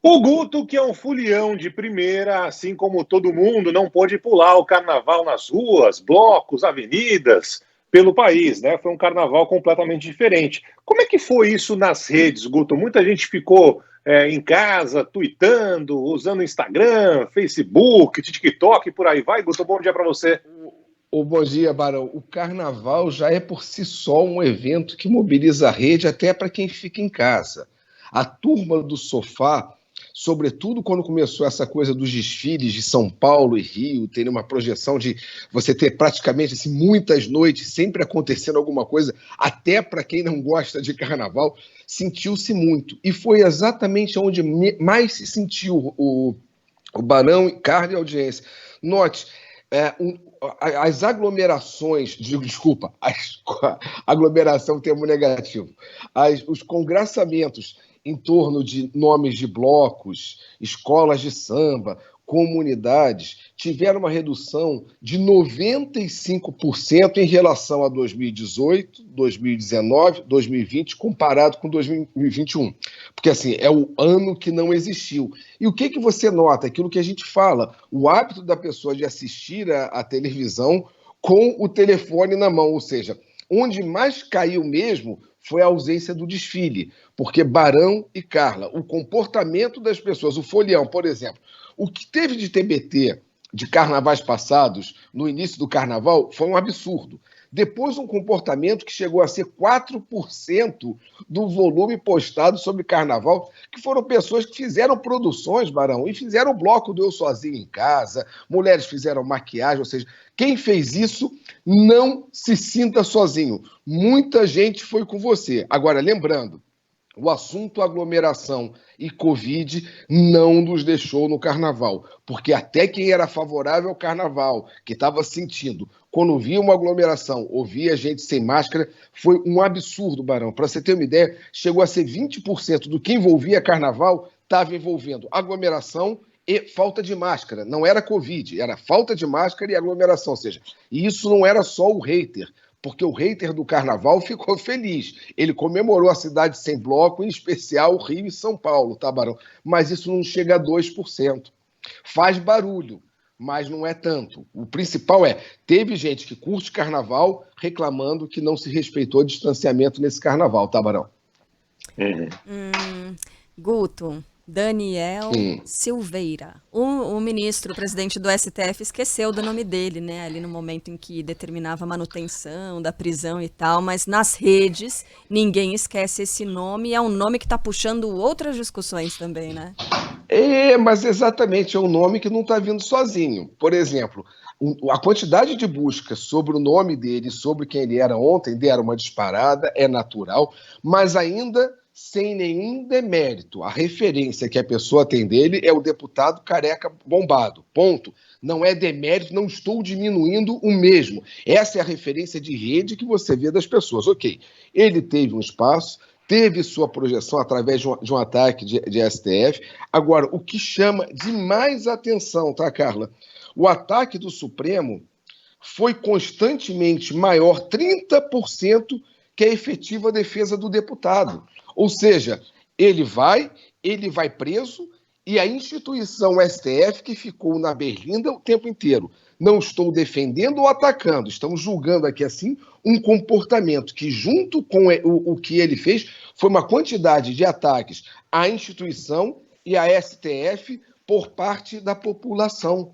O Guto, que é um fulião de primeira, assim como todo mundo, não pôde pular o carnaval nas ruas, blocos, avenidas, pelo país, né? Foi um carnaval completamente diferente. Como é que foi isso nas redes, Guto? Muita gente ficou em casa, tweetando, usando Instagram, Facebook, TikTok, por aí vai. Guto, bom dia para você. Bom dia, Barão. O carnaval já é por si só um evento que mobiliza a rede até para quem fica em casa. A turma do sofá, sobretudo quando começou essa coisa dos desfiles de São Paulo e Rio, ter uma projeção de você ter praticamente assim, muitas noites sempre acontecendo alguma coisa, até para quem não gosta de carnaval, sentiu-se muito. E foi exatamente onde mais se sentiu o Barão, Carlos e a audiência. Note, as aglomerações, desculpa, aglomeração, termo negativo, os congraçamentos em torno de nomes de blocos, escolas de samba, comunidades, tiveram uma redução de 95% em relação a 2018, 2019, 2020, comparado com 2021. Porque, assim, é o ano que não existiu. E o que você nota? Aquilo que a gente fala, o hábito da pessoa de assistir a televisão com o telefone na mão, ou seja, onde mais caiu mesmo foi a ausência do desfile, porque Barão e Carla, o comportamento das pessoas, o folião, por exemplo, o que teve de TBT de carnavais passados, no início do carnaval, foi um absurdo. Depois, um comportamento que chegou a ser 4% do volume postado sobre carnaval, que foram pessoas que fizeram produções, Barão, e fizeram o bloco do Eu Sozinho em Casa, mulheres fizeram maquiagem, ou seja, quem fez isso não se sinta sozinho. Muita gente foi com você. Agora, lembrando, o assunto aglomeração e Covid não nos deixou no carnaval, porque até quem era favorável ao carnaval, que estava sentindo, quando via uma aglomeração, ouvia gente sem máscara, foi um absurdo, Barão. Para você ter uma ideia, chegou a ser 20% do que envolvia carnaval estava envolvendo aglomeração e falta de máscara. Não era Covid, era falta de máscara e aglomeração. Ou seja, e isso não era só o hater, porque o hater do carnaval ficou feliz. Ele comemorou a cidade sem bloco, em especial o Rio e São Paulo, tá, Barão? Mas isso não chega a 2%. Faz barulho, mas não é tanto. O principal teve gente que curte carnaval reclamando que não se respeitou o distanciamento nesse carnaval, tá, Barão? Guto, Daniel Silveira. O ministro, o presidente do STF, esqueceu do nome dele, né? Ali no momento em que determinava a manutenção da prisão e tal, mas nas redes ninguém esquece esse nome e é um nome que está puxando outras discussões também, né? Mas exatamente é um nome que não está vindo sozinho. Por exemplo, a quantidade de buscas sobre o nome dele, sobre quem ele era ontem, deram uma disparada, é natural, mas ainda sem nenhum demérito. A referência que a pessoa tem dele é o deputado careca bombado, ponto. Não é demérito, não estou diminuindo o mesmo. Essa é a referência de rede que você vê das pessoas. Ok, ele teve um espaço, teve sua projeção através de um ataque de STF. Agora, o que chama de mais atenção, tá, Carla? O ataque do Supremo foi constantemente maior, 30%, que a efetiva defesa do deputado. Ou seja, ele vai preso e a instituição STF que ficou na berlinda o tempo inteiro. Não estou defendendo ou atacando, estamos julgando aqui assim um comportamento que, junto com o que ele fez, foi uma quantidade de ataques à instituição e à STF por parte da população.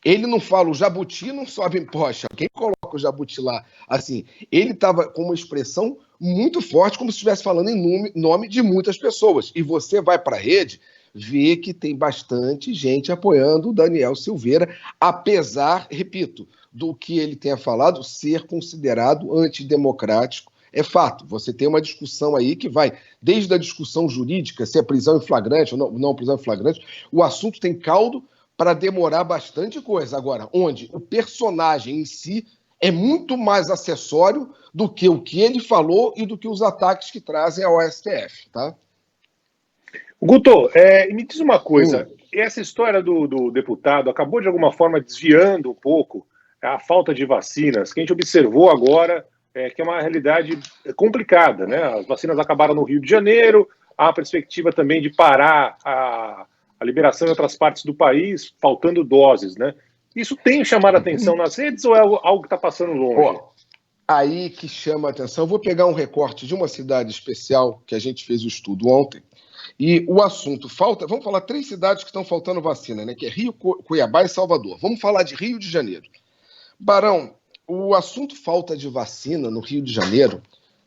Ele não fala, o jabuti não sobe em pocha. Quem coloca o jabuti lá? Assim, ele estava com uma expressão muito forte, como se estivesse falando em nome de muitas pessoas. E você vai para a rede, vê que tem bastante gente apoiando o Daniel Silveira, apesar, repito, do que ele tenha falado, ser considerado antidemocrático. É fato, você tem uma discussão aí que vai desde a discussão jurídica, se é prisão em flagrante ou não prisão em flagrante, o assunto tem caldo para demorar bastante coisa. Agora, onde o personagem em si é muito mais acessório do que o que ele falou e do que os ataques que trazem ao STF, tá? Guto, me diz uma coisa, essa história do deputado acabou de alguma forma desviando um pouco a falta de vacinas, que a gente observou agora, que é uma realidade complicada, né? As vacinas acabaram no Rio de Janeiro, há a perspectiva também de parar a liberação em outras partes do país, faltando doses, né? Isso tem chamado a atenção nas redes ou é algo que está passando longe? Aí que chama a atenção. Eu vou pegar um recorte de uma cidade especial que a gente fez o estudo ontem. E o assunto falta... Vamos falar 3 cidades que estão faltando vacina, né? Que é Rio, Cuiabá e Salvador. Vamos falar de Rio de Janeiro. Barão, o assunto falta de vacina no Rio de Janeiro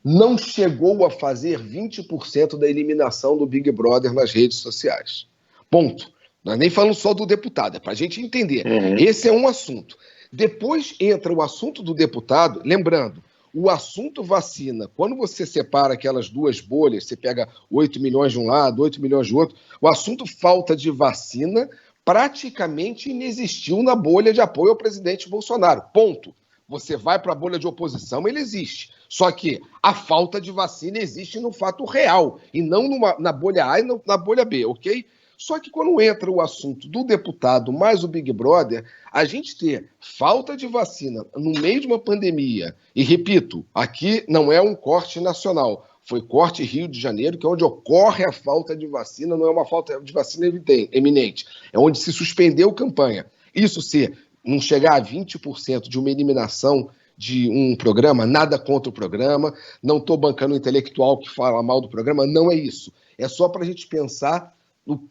não chegou a fazer 20% da eliminação do Big Brother nas redes sociais. Ponto. Nós nem falamos só do deputado, é para a gente entender. Esse é um assunto. Depois entra o assunto do deputado, lembrando, o assunto vacina, quando você separa aquelas 2 bolhas, você pega 8 milhões de um lado, 8 milhões do outro, o assunto falta de vacina praticamente inexistiu na bolha de apoio ao presidente Bolsonaro. Ponto. Você vai para a bolha de oposição, ele existe. Só que a falta de vacina existe no fato real, e não na bolha A e na bolha B, ok? Só que quando entra o assunto do deputado mais o Big Brother, a gente ter falta de vacina no meio de uma pandemia, e repito, aqui não é um corte nacional, foi corte Rio de Janeiro, que é onde ocorre a falta de vacina, não é uma falta de vacina eminente, é onde se suspendeu a campanha. Isso se não chegar a 20% de uma eliminação de um programa, nada contra o programa, não estou bancando o intelectual que fala mal do programa, não é isso. É só para a gente pensar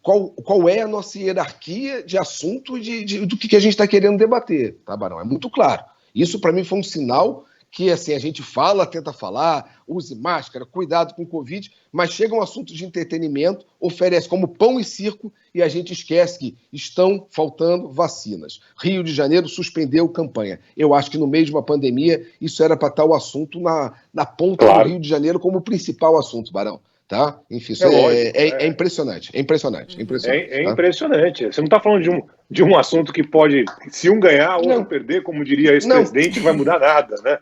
qual é a nossa hierarquia de assunto do que a gente está querendo debater, tá, Barão? É muito claro. Isso, para mim, foi um sinal que assim, a gente fala, tenta falar, use máscara, cuidado com o Covid, mas chega um assunto de entretenimento, oferece como pão e circo, e a gente esquece que estão faltando vacinas. Rio de Janeiro suspendeu campanha. Eu acho que no meio de uma pandemia, isso era para estar o assunto na ponta do Rio de Janeiro como principal assunto, Barão. Tá? Enfim, isso é impressionante. É impressionante. É impressionante. Você não está falando de um assunto que pode, se um ganhar, outro perder, como diria esse presidente, não vai mudar nada, né?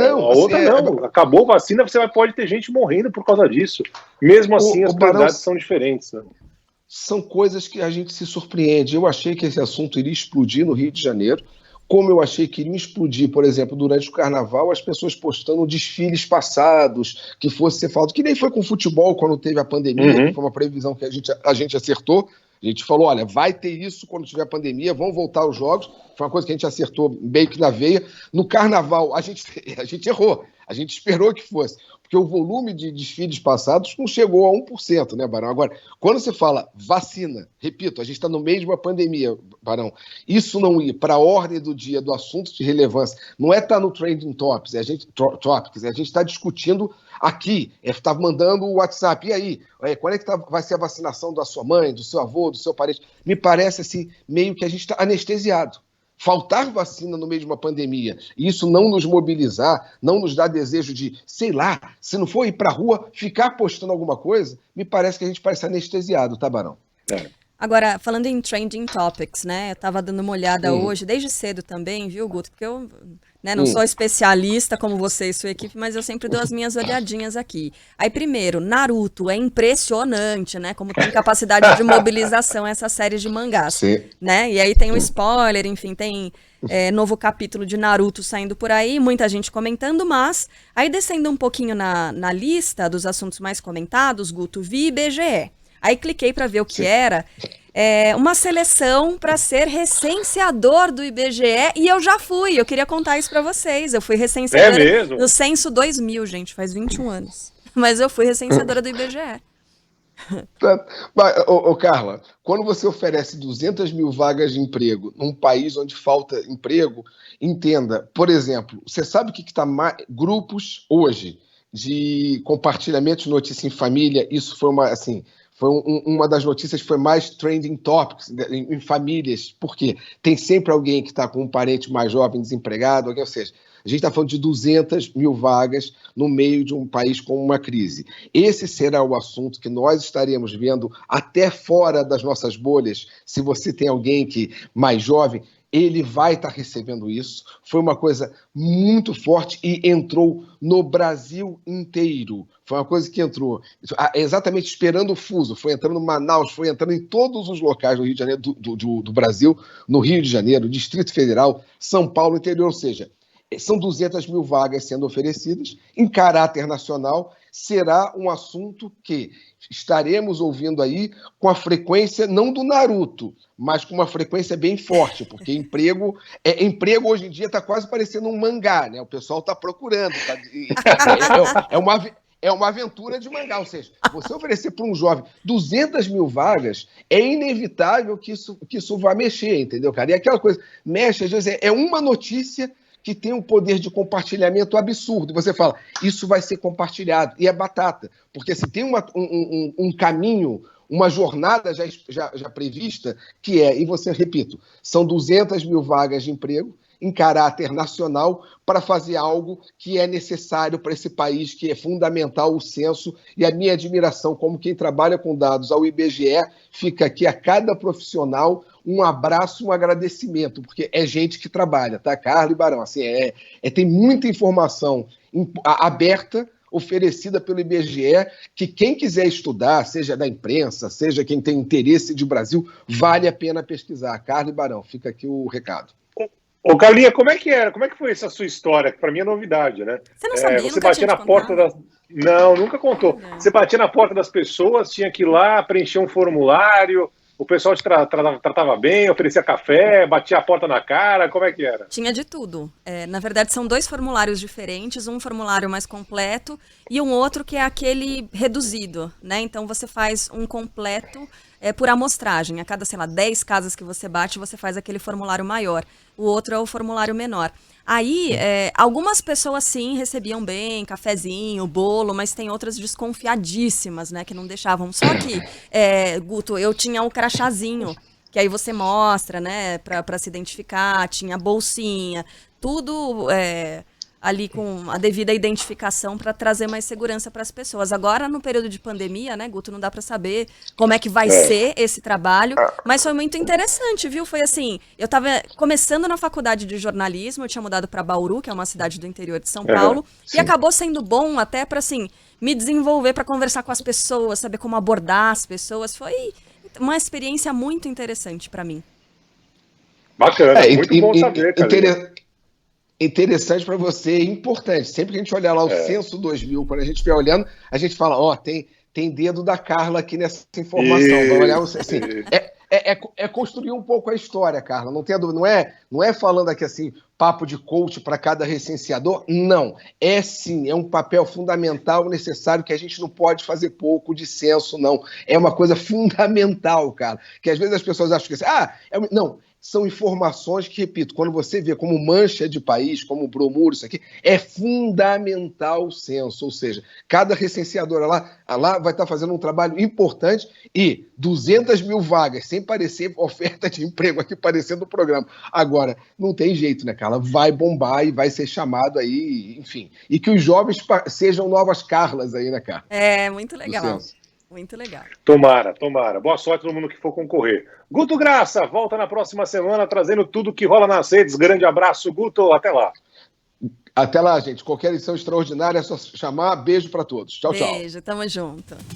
A outra não. Acabou a vacina, você pode ter gente morrendo por causa disso. Mesmo assim, as prioridades são diferentes. Né? São coisas que a gente se surpreende. Eu achei que esse assunto iria explodir no Rio de Janeiro, como eu achei que iriam explodir, por exemplo, durante o Carnaval, as pessoas postando desfiles passados, que fosse ser falado, que nem foi com o futebol quando teve a pandemia, que foi uma previsão que a gente acertou. A gente falou, olha, vai ter isso quando tiver pandemia, vão voltar os jogos. Foi uma coisa que a gente acertou bem que na veia. No Carnaval, a gente errou. A gente esperou que fosse. Porque o volume de desfiles passados não chegou a 1%, né, Barão? Agora, quando você fala vacina, repito, a gente está no meio de uma pandemia, Barão. Isso não ir para a ordem do dia do assunto de relevância, não é estar no Trending Topics, a gente está discutindo aqui, está mandando o WhatsApp. E aí, quando é que vai ser a vacinação da sua mãe, do seu avô, do seu parente? Me parece assim, meio que a gente está anestesiado. Faltar vacina no meio de uma pandemia, e isso não nos mobilizar, não nos dá desejo de, sei lá, se não for ir para a rua, ficar postando alguma coisa, me parece que a gente parece anestesiado, tá, Barão? Agora, falando em Trending Topics, né, eu tava dando uma olhada hoje, desde cedo também, viu, Guto? Porque eu não sou especialista como você e sua equipe, mas eu sempre dou as minhas olhadinhas aqui. Aí, primeiro, Naruto, é impressionante, né, como tem capacidade de mobilização essa série de mangás, né? E aí tem um spoiler, enfim, tem novo capítulo de Naruto saindo por aí, muita gente comentando, mas aí descendo um pouquinho na lista dos assuntos mais comentados, Guto, vi IBGE. Aí cliquei para ver o que era. Uma seleção para ser recenseador do IBGE, e eu já fui. Eu queria contar isso para vocês. Eu fui recenseadora no Censo 2000, gente, faz 21 anos. Mas eu fui recenseadora do IBGE. Carla, quando você oferece 200 mil vagas de emprego num país onde falta emprego, entenda, por exemplo, você sabe o que está grupos hoje de compartilhamento de notícia em família? Isso foi uma das notícias que foi mais trending topics em famílias. Por quê? Tem sempre alguém que está com um parente mais jovem desempregado, ou seja, a gente está falando de 200 mil vagas no meio de um país com uma crise. Esse será o assunto que nós estaremos vendo até fora das nossas bolhas. Se você tem alguém mais jovem, ele vai estar recebendo isso. Foi uma coisa muito forte e entrou no Brasil inteiro. Foi uma coisa que entrou exatamente esperando o fuso. Foi entrando em Manaus, foi entrando em todos os locais do Rio de Janeiro, do Brasil, no Rio de Janeiro, Distrito Federal, São Paulo, interior. Ou seja, são 200 mil vagas sendo oferecidas em caráter nacional. Será um assunto que estaremos ouvindo aí com a frequência, não do Naruto, mas com uma frequência bem forte, porque emprego hoje em dia está quase parecendo um mangá, né? O pessoal está procurando. É uma aventura de mangá, ou seja, você oferecer para um jovem 200 mil vagas, é inevitável que isso vá mexer, entendeu, cara? E aquela coisa, mexe, às vezes é uma notícia que tem um poder de compartilhamento absurdo. Você fala, isso vai ser compartilhado, e é batata, porque se tem um caminho, uma jornada já prevista, que é, e você, repito, são 200 mil vagas de emprego em caráter nacional para fazer algo que é necessário para esse país, que é fundamental, o censo, e a minha admiração como quem trabalha com dados ao IBGE, fica aqui a cada profissional um abraço, um agradecimento, porque é gente que trabalha, tá, Carla e Barão? Assim, tem muita informação aberta, oferecida pelo IBGE, que quem quiser estudar, seja da imprensa, seja quem tem interesse de Brasil, vale a pena pesquisar. Carla e Barão, fica aqui o recado. Ô, Carlinha, como é que era? Como é que foi essa sua história? Que para mim é novidade, né? Você não sabia, você batia na porta das... Não, nunca contou. Você batia na porta das pessoas, tinha que ir lá, preencher um formulário, o pessoal te tratava bem, oferecia café, batia a porta na cara, como é que era? Tinha de tudo. Na verdade, são 2 formulários diferentes, um formulário mais completo e um outro que é aquele reduzido, né? Então, você faz um completo por amostragem. A cada, 10 casas que você bate, você faz aquele formulário maior. O outro é o formulário menor. Aí, algumas pessoas, sim, recebiam bem, cafezinho, bolo, mas tem outras desconfiadíssimas, né, que não deixavam. Só que, Guto, eu tinha o crachazinho, que aí você mostra, né, para se identificar, tinha bolsinha, tudo ali com a devida identificação para trazer mais segurança para as pessoas. Agora, no período de pandemia, né, Guto, não dá para saber como é que vai ser esse trabalho, mas foi muito interessante, viu? Foi assim, eu estava começando na faculdade de jornalismo, eu tinha mudado para Bauru, que é uma cidade do interior de São Paulo, e acabou sendo bom até para, assim, me desenvolver, para conversar com as pessoas, saber como abordar as pessoas. Foi uma experiência muito interessante para mim. Bacana, muito bom saber, cara. Interessante para você, importante. Sempre que a gente olhar lá o Censo 2000, quando a gente estiver olhando, a gente fala, tem dedo da Carla aqui nessa informação. Vamos olhar, assim, construir um pouco a história, Carla. Não tem dúvida. Não é falando aqui assim, papo de coach para cada recenseador. Não. sim, é um papel fundamental, necessário, que a gente não pode fazer pouco de censo, não. É uma coisa fundamental, cara. Que às vezes as pessoas acham que não. São informações que, repito, quando você vê como mancha de país, como bromuro, isso aqui, é fundamental o censo. Ou seja, cada recenseadora lá vai estar fazendo um trabalho importante e 200 mil vagas, sem parecer oferta de emprego aqui, parecendo o programa. Agora, não tem jeito, né, Carla? Vai bombar e vai ser chamado aí, enfim. E que os jovens sejam novas Carlas aí, né, Carla? Muito legal. Muito legal. Tomara. Boa sorte a todo mundo que for concorrer. Guto Graça, volta na próxima semana trazendo tudo que rola nas redes. Grande abraço, Guto. Até lá. Até lá, gente. Qualquer edição extraordinária é só chamar. Beijo para todos. Tchau, tchau. Beijo, tamo junto.